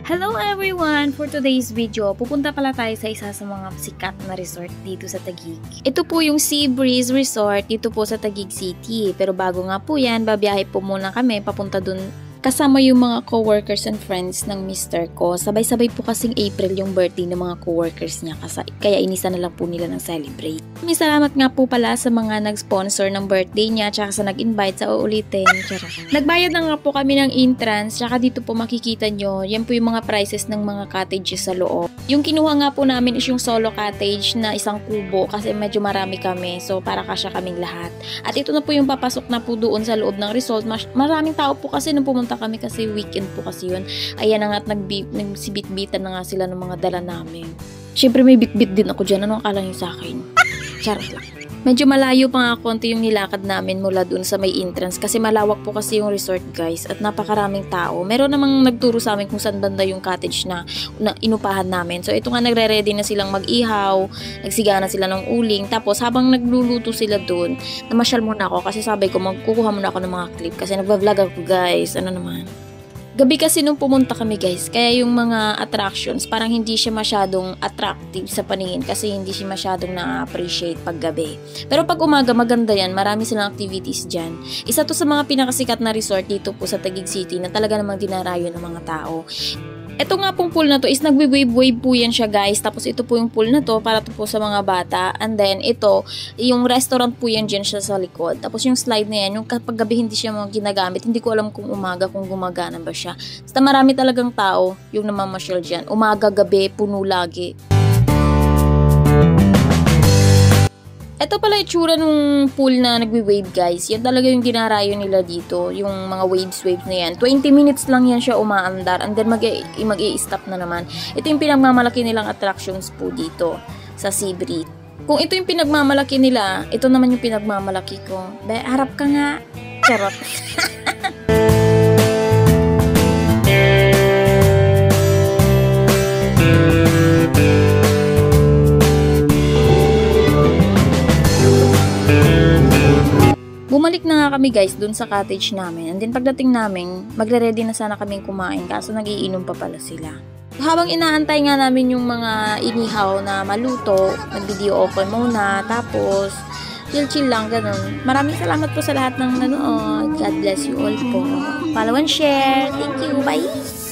Hello everyone! For today's video, pupunta pala tayo sa isa sa mga sikat na resort dito sa Taguig. Ito po yung Sea Breeze Resort dito po sa Taguig City. Pero bago nga po yan, babiyahe po muna kami papunta dun kasama yung mga co-workers and friends ng mister ko. Sabay-sabay po kasing April yung birthday ng mga co-workers niya kaya inisa na lang po nila ng celebrate. May salamat nga po pala sa mga nag-sponsor ng birthday niya tsaka sa nag-invite sa uulitin. Nagbayad na nga po kami ng entrance tsaka dito po makikita nyo, yan po yung mga prices ng mga cottages sa loob. Yung kinuha nga po namin is yung solo cottage na isang kubo kasi medyo marami kami so para kasya kaming lahat. At ito na po yung papasok na po doon sa loob ng resort. Maraming tao po kasi nung pumunta kami kasi weekend po kasi yun. Ayan na nga at nagsibit-bitan na nga sila ng mga dala namin. Siyempre may bit-bit din ako dyan. Anong akala nyo sa akin? Charot lang. Medyo malayo pa nga konti yung nilakad namin mula dun sa may entrance kasi malawak po kasi yung resort guys at napakaraming tao. Meron namang nagturo sa amin kung saan banda yung cottage na inupahan namin. So ito nga nagre-ready na silang mag-ihaw, nagsigana sila ng uling. Tapos habang nagluluto sila dun, namasyal muna ako kasi sabi ko magkukuha muna ako ng mga clip kasi nagva-vlog ako guys. Ano naman? Gabi kasi nung pumunta kami guys, kaya yung mga attractions parang hindi siya masyadong attractive sa paningin kasi hindi siya masyadong na-appreciate pag gabi. Pero pag umaga maganda yan, marami silang activities dyan. Isa to sa mga pinakasikat na resort dito po sa Taguig City na talaga namang dinarayo ng mga tao. Ito nga pong pool na to is nagwe-wave-wave po yan siya guys. Tapos ito po yung pool na to para to po sa mga bata. And then ito, yung restaurant po yan dyan siya sa likod. Tapos yung slide na yan, yung kapag gabi hindi siya ginagamit, hindi ko alam kung umaga kung gumagana ba siya. Basta marami talagang tao yung namamasyal dyan. Umaga, gabi, puno lagi. Ito pala itsura nung pool na nagwe-wave guys. Yan talaga yung dinarayo nila dito. Yung mga waves na yan. 20 minutes lang yan siya umaandar. And then mag-i-stop na naman. Ito yung pinagmamalaki nilang attractions po dito sa Sea Breeze. Kung ito yung pinagmamalaki nila, ito naman yung pinagmamalaki ko. Be, harap ka nga. Charot. Bumalik na nga kami guys dun sa cottage namin and then pagdating namin magre-ready na sana kaming kumain kaso nagiinom pa pala sila. Habang inaantay nga namin yung mga inihaw na maluto, nag-video open muna tapos chill lang ganun. Maraming salamat po sa lahat ng nanood. God bless you all po. Follow and share. Thank you. Bye!